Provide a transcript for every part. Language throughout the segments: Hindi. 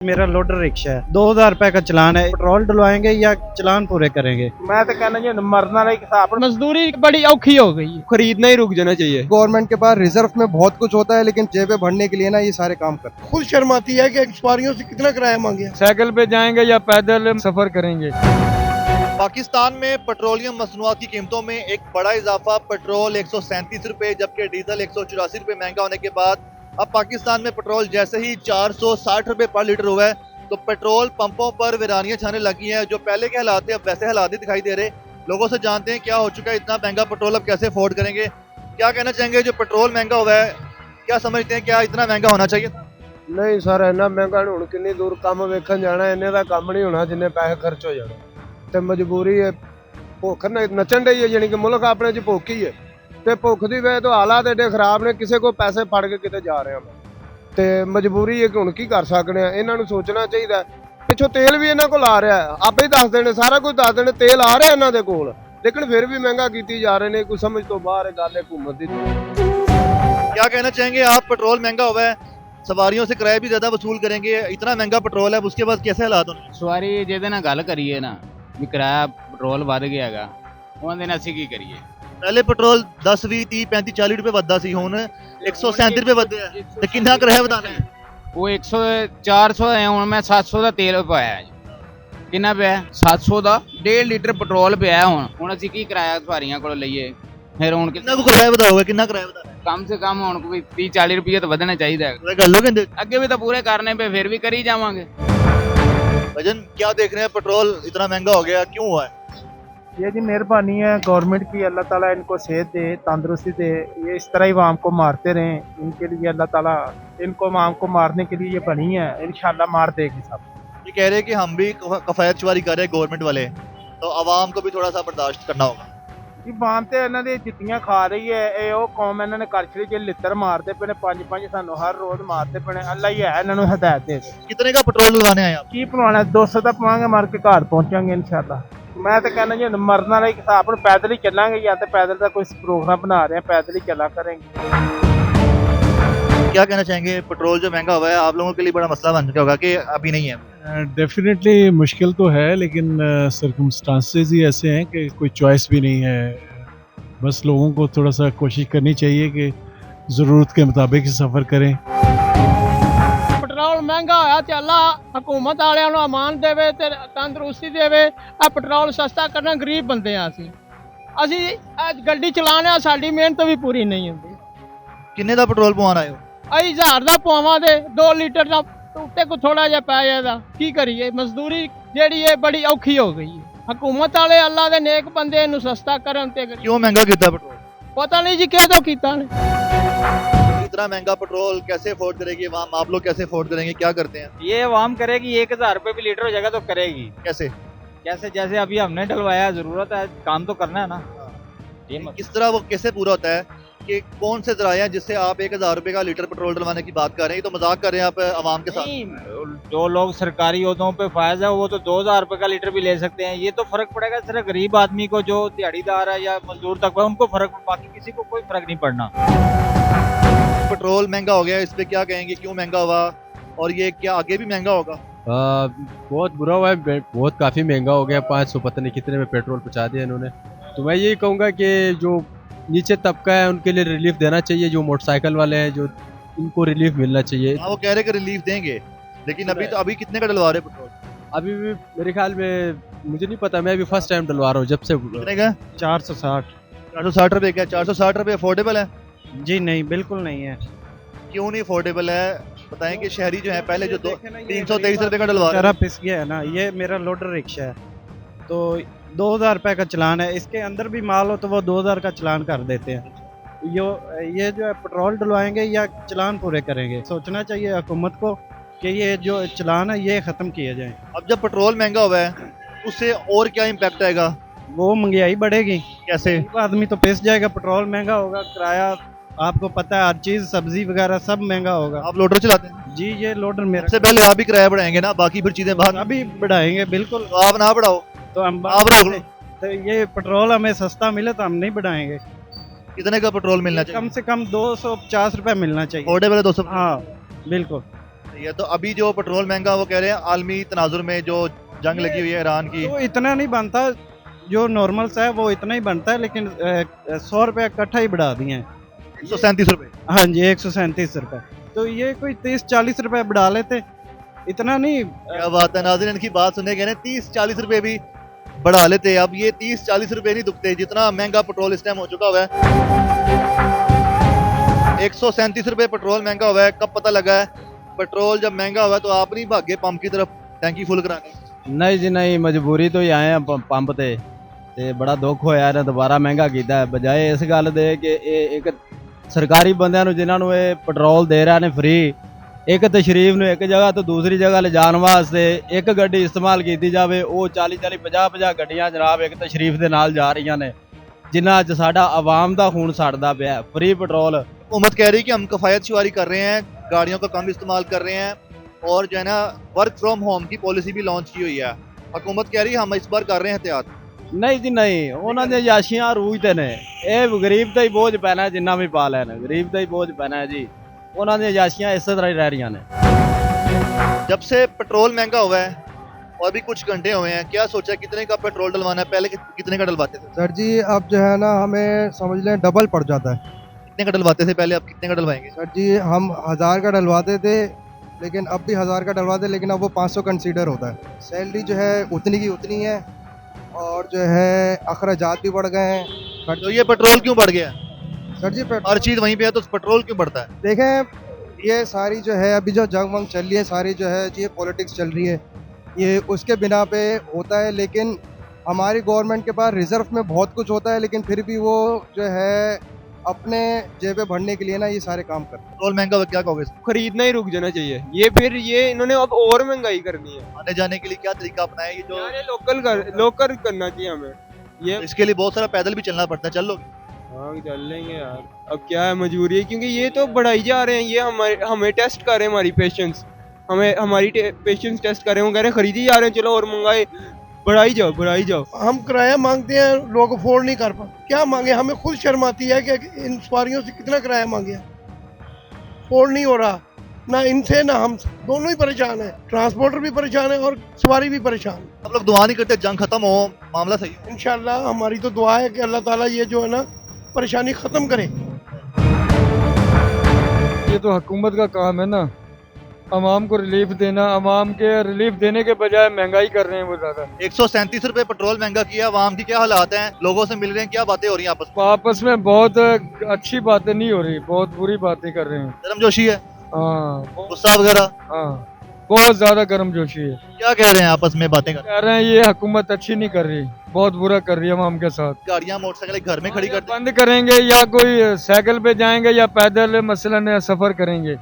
मेरा लोडर रिक्शा है, 2000 रुपए का चलान है। पेट्रोल डलवाएंगे या चलान पूरे करेंगे? मैं तो कहना जी मरने वाला हिसाब, मजदूरी बड़ी औखी हो गई है, खरीदना ही रुक जाना चाहिए। गवर्नमेंट के पास रिजर्व में बहुत कुछ होता है, लेकिन जेबें भरने के लिए ना ये सारे काम करते हैं। खुद शर्म आती है कि एक्सपायरियों से कितना किराया मांगे। साइकिल पे जाएंगे या पैदल सफर करेंगे। पाकिस्तान में पेट्रोलियम मसनूआत की कीमतों में एक बड़ा इजाफा। पेट्रोल 137 रुपए जबकि डीजल 184 रुपए महंगा होने के बाद अब पाकिस्तान में पेट्रोल जैसे ही 460 रुपए पर लीटर हुआ है तो पेट्रोल पंपों पर वीरानियां छाने लगी हैं। जो पहले के हालात थे अब वैसे हालात ही दिखाई दे रहे। लोगों से जानते हैं क्या हो चुका है, इतना महंगा पेट्रोल अब कैसे अफोर्ड करेंगे। क्या कहना चाहेंगे, जो पेट्रोल महंगा हुआ है क्या समझते हैं, क्या इतना महंगा होना चाहिए? नहीं सर, इन्ना महंगा नहीं, कितनी दूर काम वेखन जाना, इन्ने का काम नहीं होना जिन्ने पैसे खर्च हो जाने। ते मजबूरी है, भुख नचन रही है, यानी कि मुल्क अपने च भुख ही है। ते भुख दी वजह तो हालात एडे खराब ने, किसी को पैसे फड़ के किते जा रहे हैं ते मजबूरी है कि हुण की कर सकने। इन्हां नूं सोचना चाहिए। पिछों तेल भी इन्हां कोल आ रहा है, आपे ही दस देने, सारा कुछ दस देने, तेल आ रहा है इन्हां दे कोल, लेकिन फिर भी महंगा कीती जा रहे ने। कोई समझ तो बाहर है गल हुकूमत दी। क्या कहना चाहेंगे आप, पेट्रोल महंगा हुआ है, सवारियों से किराया भी ज्यादा वसूल करेंगे, इतना महंगा पेट्रोल है, उसके बाद कैसे हालात होने? सवारी ਜਿਹਦੇ ਨਾਲ ਗੱਲ ਕਰੀਏ ਨਾ ਵੀ ਕਿਰਾਇਆ ਪੈਟਰੋਲ ਵੱਧ ਗਿਆ ਹੈਗਾ, ਉਹਦੇ ਨਾਲ ਅਸੀਂ ਕੀ ਕਰੀਏ? पहले पेट्रोल 10 20 30 35 40 रुपए ਵੱਧਦਾ ਸੀ, ਹੁਣ 137 रुपए ਵਧਿਆ ਤੇ ਕਿੰਨਾ ਕਿਰਾਇਆ ਵਧਾਣਾ ਹੈ? ਉਹ 100 400 ਹੈ, ਹੁਣ ਮੈਂ 700 ਦਾ ਤੇਲ ਪਾਇਆ ਜੀ। ਕਿੰਨਾ ਪਿਆ? 700 ਦਾ 1.5 ਲੀਟਰ ਪੈਟਰੋਲ ਪਿਆ। ਹੁਣ ਅਸੀਂ ਕੀ ਕਿਰਾਇਆ ਸਵਾਰੀਆਂ ਕੋਲ ਲਈਏ? ਫਿਰ ਹੁਣ ਕਿੰਨਾ ਕੁ ਕਿਰਾਇਆ ਵਧਾਓਗੇ, ਕਿੰਨਾ ਕਿਰਾਇਆ ਵਧਾਣਾ? ਕਮ ਸੇ ਕਮ ਹੁਣ ਕੋਈ 30 40 ਰੁਪਏ ਤਾਂ ਵਧਣਾ ਚਾਹੀਦਾ ਹੈ। ਇਹ ਗੱਲ ਹੋ ਕਹਿੰਦੇ ਅੱਗੇ ਵੀ ਤਾਂ ਪੂਰੇ ਕਰਨੇ ਪਏ, ਫਿਰ ਵੀ ਕਰੀ ਜਾਵਾਂਗੇ। भजन क्या देख रहे हैं, पेट्रोल इतना महंगा हो गया, क्यों हुआ है? ये जी मेहरबानी है गवर्नमेंट की, अल्लाह ताला इनको सेहत दे, तंदुरुस्ती दे, ये इस तरह ही आवाम को मारते रहें। इनके लिए अल्लाह ताला इनको आवाम को मारने के लिए ये बनी है, इंशाल्लाह मार देगी सब। ये कह रहे हैं कि हम भी कफायत शुमारी कर रहे हैं गवर्नमेंट वाले, तो आवाम को भी थोड़ा सा बर्दाश्त करना होगा। ਜੀ ਬਾਮ ਤੇ ਇਹਨਾਂ ਦੀ ਜਿੱਤੀਆਂ ਖਾ ਰਹੀ ਹੈ, ਇਹ ਉਹ ਕੌਮ ਇਹਨਾਂ ਨੇ ਕਰ ਛੜੀ ਜੇ ਲਿੱਤਰ ਮਾਰਦੇ ਪਏ ਨੇ, ਪੰਜ ਪੰਜ ਸਾਨੂੰ ਹਰ ਰੋਜ਼ ਮਾਰਦੇ ਪਏ ਨੇ। ਅੱਲਾ ਹੀ ਹੈ ਇਹਨਾਂ ਨੂੰ ਹਦਾਇਤ ਦੇ ਦੇ। कितने का पेट्रोल डलवाने आए आप? ਕੀ ਪਵਾਉਣਾ, 200 ਦਾ ਪਵਾਂਗੇ, ਮਾਰ ਕੇ ਘਰ ਪਹੁੰਚਾਂਗੇ ਇਨਸ਼ਾਅੱਲਾ। ਮੈਂ ਤਾਂ ਕਹਿੰਦਾ ਜੀ ਮਰਨ ਵਾਲਾ ਹੀ ਹਿਸਾਬ, ਹੁਣ ਪੈਦਲ ਹੀ ਚੱਲਾਂਗੇ, ਜਾਂ ਤੇ ਪੈਦਲ ਦਾ ਕੋਈ प्रोग्राम बना रहे हैं, पैदल ही चला करेंगे। क्या कहना चाहेंगे, पेट्रोल जो महंगा हुआ है आप लोगों के लिए बड़ा मसला बन चुका होगा कि अभी नहीं है? डेफिनेटली मुश्किल तो है, लेकिन सर्कमस्टांसेस ही ऐसे हैं कि कोई चॉइस भी नहीं है। बस लोगों को थोड़ा सा कोशिश करनी चाहिए कि ज़रूरत के मुताबिक ही सफ़र करें। ਪੈਟਰੋਲ ਮਹਿੰਗਾ ਹੋਇਆ ਤੇ ਅੱਲਾ ਹਕੂਮਤ ਵਾਲਿਆਂ ਨੂੰ ਅਮਾਨ ਦੇਵੇ ਤੇ ਤੰਦਰੁਸਤੀ ਦੇਵੇ। ਆ ਪੈਟਰੋਲ ਸਸਤਾ ਕਰਨਾ, ਗਰੀਬ ਬੰਦੇ ਆ ਅਸੀਂ ਗੱਡੀ ਚਲਾਉਣੇ ਆ, ਸਾਡੀ ਮਿਹਨਤ ਵੀ ਪੂਰੀ ਨਹੀਂ ਹੁੰਦੀ। किन्ने का पेट्रोल पवाना आए हो? ਅਸੀਂ 1000 ਦਾ ਪਵਾਵਾਂ ਤੇ 2 ਲੀਟਰ ਦਾ ਉੱਤੇ ਕੋ ਥੋੜਾ ਜਿਹਾ ਪੈ ਜਾਂਦਾ, ਕੀ ਕਰੀਏ? ਮਜ਼ਦੂਰੀ ਜਿਹੜੀ ਹੈ ਬੜੀ ਔਖੀ ਹੋ ਗਈ ਹੈ। ਹਕੂਮਤ ਵਾਲੇ ਅੱਲਾ ਦੇ ਨੇਕ ਬੰਦੇ ਨੂੰ ਸਸਤਾ ਕਰਨ ਤੇ क्यों महंगा किया पेट्रोल? ਪਤਾ ਨਹੀਂ ਜੀ ਕਿਹਦੋਂ ਕੀਤਾ ਨੇ। इतना महंगा पेट्रोल कैसे अफोर्ड करेगी आवाम? आप लोग कैसे अफोर्ड करेंगे, क्या करते हैं? ये आवाम करेगी, 1000 रुपए भी लीटर हो जाएगा तो करेगी। कैसे कैसे? जैसे अभी हमने डलवाया, जरूरत है, काम तो करना है ना। किस तरह वो कैसे पूरा होता है कि कौन से जराए हैं जिससे आप 1000 रुपए का लीटर पेट्रोल डलवाने की बात कर रहे हैं? ये तो मजाक कर रहे हैं आप आवाम के साथ। नहीं, जो लोग सरकारी ओहदों पे फायज है वो तो 2000 रुपए का लीटर भी ले सकते हैं। ये तो फर्क पड़ेगा सिर्फ गरीब आदमी को, जो दिहाड़ीदार है या मजदूर तक, उनको फर्क, बाकी किसी को कोई फर्क नहीं पड़ना। पेट्रोल महंगा हो गया, इस पे क्या कहेंगे, क्यों महंगा हुआ और ये क्या आगे भी महंगा होगा? बहुत बुरा हुआ है, बहुत काफ़ी महंगा हो गया। 500 पता नहीं कितने में पेट्रोल पहुँचा दिया इन्होंने। तो मैं यही कहूँगा कि जो नीचे तबका है उनके लिए रिलीफ देना चाहिए, जो मोटरसाइकिल वाले हैं जो इनको रिलीफ मिलना चाहिए। हाँ, वो कह रहे कि रिलीफ देंगे, लेकिन अभी कितने का डलवा रहे पेट्रोल? अभी भी मेरे ख्याल में, मुझे नहीं पता, मैं अभी फर्स्ट टाइम डलवा रहा हूँ जब से। कितने का? 460। 460 रुपए का? 460 रुपए अफोर्डेबल है? जी नहीं, बिल्कुल नहीं है। क्यों नहीं अफोर्डेबल है? बताएं कि शहरी जो है पहले जो 323 रुपए का डलवा रहे चरा पिस गया है ना। ये मेरा लोडर रिक्शा है, तो 2000 रुपए का चलान है, इसके अंदर भी माल हो तो वो 2000 का चलान कर देते हैं। ये जो है पेट्रोल डलवाएंगे या चलान पूरे करेंगे? सोचना चाहिए हुकूमत को कि ये जो चलान है ये ख़त्म किए जाए। अब जब पेट्रोल महंगा हुआ है उससे और क्या इम्पैक्ट आएगा? वो महंगाई बढ़ेगी। कैसे? आदमी तो पिस जाएगा, पेट्रोल महंगा होगा, किराया आपको पता है, हर चीज़ सब्जी वगैरह सब महंगा होगा। आप लोडर चलाते हैं? जी, ये लोडर मेरा। सबसे पहले आप ही किराया बढ़ाएंगे ना, बाकी फिर चीजें बाद अभी बढ़ाएंगे, बिल्कुल। तो आप ना बढ़ाओ, तो हम आप रोक लो। तो ये पेट्रोल हमें सस्ता मिले तो हम नहीं बढ़ाएंगे। कितने का पेट्रोल मिलना चाहिए? कम से कम 250 रुपए मिलना चाहिए। अफोर्डेबल है 200? हाँ बिल्कुल। सही है। तो अभी जो पेट्रोल महंगा वो कह रहे हैं आलमी तनाजुर में जो जंग लगी हुई है ईरान की, तो इतना नहीं बनता, जो नॉर्मल सा है वो इतना ही बनता है, लेकिन 100 रुपये इकट्ठा ही बढ़ा दिए हैं। 137 रुपए। हाँ जी, 137 रुपये। तो ये कोई 30-40 रुपये बढ़ा लेते, इतना नहीं। क्या बात है नाज़रीन, इनकी बात सुनने कह रहे हैं 30-40 रुपए भी बढ़ा लेते। अब ये 30-40 रुपए नहीं दुखते जितना महंगा पेट्रोल इस टाइम हो चुका हुआ है। 137 रुपए पेट्रोल महंगा हुआ है। कब पता लगा है पेट्रोल जब महंगा हुआ है तो आप नहीं भागे पंप की तरफ टैंकी फुल कराने? नहीं जी नहीं, मजबूरी तो ही आए हैं पंप ते ते बड़ा दुख होया ने दोबारा महंगा कीता है। बजाए इस गल दे कि एक सरकारी बंदिਆਂ ਨੂੰ ਜਿਨ੍ਹਾਂ ਨੂੰ ਇਹ ਪੈਟਰੋਲ ਦੇ ਰਹੇ ਨੇ ਫ੍ਰੀ, ਇੱਕ ਤਸ਼ਰੀਫ ਨੂੰ ਇੱਕ ਜਗ੍ਹਾ ਤੋਂ ਦੂਸਰੀ ਜਗ੍ਹਾ ਲਿਜਾਣ ਵਾਸਤੇ ਇੱਕ ਗੱਡੀ ਇਸਤੇਮਾਲ ਕੀਤੀ ਜਾਵੇ, ਉਹ 40-40 50-50 ਗੱਡੀਆਂ ਜਨਾਬ ਇੱਕ ਤਸ਼ਰੀਫ ਦੇ ਨਾਲ ਜਾ ਰਹੀਆਂ ਨੇ, ਜਿਨ੍ਹਾਂ 'ਚ ਸਾਡਾ ਆਵਾਮ ਦਾ ਖੂਨ ਸੜਦਾ ਪਿਆ। ਫ੍ਰੀ ਪੈਟਰੋਲ हुकूमत कह रही है कि हम किफ़ायत शुमारी कर रहे हैं, गाड़ियों का कम इस्तेमाल कर रहे हैं और जो है ना वर्क फ्रॉम होम की पॉलिसी भी लॉन्च की हुई है। हुकूमत कह रही है हम इस बार कर रहे हैं एहतियात। नहीं जी नहीं, ਉਹਨਾਂ ਦੀਆਂ ਯਾਸ਼ੀਆਂ ਰੂਝਦੇ ਨੇ। ਇਹ ਗਰੀਬ ਤੇ ਹੀ ਬੋਝ ਪੈਣਾ ਜਿੰਨਾ ਵੀ ਪਾ ਲੈਣ, ਗਰੀਬ ਤੇ ਹੀ ਬੋਝ ਪੈਣਾ ਹੈ ਜੀ। ਉਹਨਾਂ ਦੀਆਂ ਯਾਸ਼ੀਆਂ ਇਸੇ ਤਰ੍ਹਾਂ ਹੀ ਰਹਿ ਰਹੀਆਂ ਨੇ। जब से पेट्रोल महंगा हुआ है और अभी कुछ घंटे हुए हैं, क्या सोचा कितने का पेट्रोल डलवाना है? पहले कितने का डलवाते थे? सर जी अब जो है ना हमें समझ लें डबल पड़ जाता है। कितने का डलवाते थे पहले, अब कितने का डलवाएंगे? सर जी हम 1000 का डलवाते थे, लेकिन अब भी 1000 का डलवाते, लेकिन अब वो 500 कंसीडर होता है। सैलरी जो है उतनी की उतनी है और जो है अखराजात भी बढ़ गए हैं। तो ये पेट्रोल क्यों बढ़ गया? सर जी हर चीज़ वहीं पे है तो पेट्रोल क्यों बढ़ता है? देखें ये सारी जो है अभी जो जंग वंग चल रही है, सारी जो है ये पॉलिटिक्स चल रही है, ये उसके बिना पे होता है। लेकिन हमारी गवर्नमेंट के पास रिजर्व में बहुत कुछ होता है, लेकिन फिर भी वो जो है अपने जेबें भरने के लिए ना ये सारे काम करते हैं। पेट्रोल महंगा हुआ, क्या कहोगे? खरीदना ही रुक जाना चाहिए। ये फिर ये इन्होंने अब और महंगाई करनी है। आने जाने के लिए क्या तरीका अपनाया? ये जो यार लोकल करना चाहिए हमें। ये इसके लिए बहुत सारा पैदल भी चलना पड़ता है, चल लोगे? हाँ चल लेंगे यार, अब क्या है मजबूरी है, क्योंकि ये तो बढ़ाई जा रहे हैं। ये हमें टेस्ट कर रहे हैं, हमारी पेशेंस, हमारी पेशेंस टेस्ट कर रहे हैं। वो कह रहे हैं खरीदी जा रहे हैं, चलो और महंगाई बढ़ाई जाओ। हम किराया मांगते हैं, लोग अफोर्ड नहीं कर पाते। क्या मांगे, हमें खुद शर्म आती है कि इन सवारियों से कितना किराया मांगे, अफोर्ड नहीं हो रहा। ना इनसे ना हम, दोनों ही परेशान है। ट्रांसपोर्टर भी परेशान है और सवारी भी परेशान है। आप लोग दुआ नहीं करते जंग खत्म हो, मामला सही हो? इंशाल्लाह हमारी तो दुआ है कि अल्लाह ताला ये जो है ना परेशानी खत्म करे। ये तो हुकूमत का काम है ना, अवाम को रिलीफ देना। अवाम के रिलीफ देने के बजाय महंगाई कर रहे हैं वो ज्यादा। 137 रुपए पेट्रोल महंगा किया, आवाम की क्या हालात हैं? लोगों से मिल रहे हैं, क्या बातें हो रही हैं आपस में? आपस में बहुत अच्छी बातें नहीं हो रही, बहुत बुरी बातें कर रहे हैं। गर्मजोशी है, हाँ गुस्सा वगैरह? हाँ बहुत ज्यादा गर्मजोशी है। क्या कह रहे हैं आपस में बातें कर? कह रहे हैं ये हुकूमत अच्छी नहीं कर रही, बहुत बुरा कर रही है अवाम के साथ। गाड़ियां मोटरसाइकिल घर में खड़ी कर बंद करेंगे या कोई साइकिल पे जाएंगे या पैदल मसलन सफर करेंगे।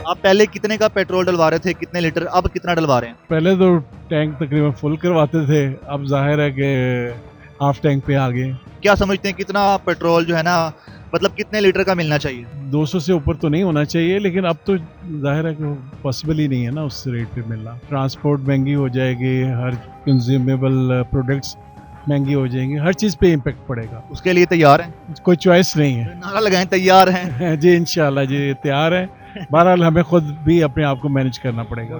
आप पहले कितने का पेट्रोल डलवा रहे थे, कितने लीटर, अब कितना डलवा रहे हैं? पहले तो टैंक तकरीबन फुल करवाते थे, अब जाहिर है कि हाफ टैंक पे आ गए। क्या समझते हैं कितना पेट्रोल जो है ना, मतलब कितने लीटर का मिलना चाहिए? 200 से ऊपर तो नहीं होना चाहिए, लेकिन अब तो जाहिर है कि पॉसिबल ही नहीं है ना उस रेट पे मिलना। ट्रांसपोर्ट महंगी हो जाएगी, हर कंज्यूमेबल प्रोडक्ट्स महंगी हो जाएंगी, हर चीज़ पे इम्पेक्ट पड़ेगा। उसके लिए तैयार हैं? कोई चॉइस नहीं है। नारा लगाएं तैयार हैं? जी इंशाल्लाह जी तैयार है। बहरहाल हमें खुद भी अपने आप को मैनेज करना पड़ेगा।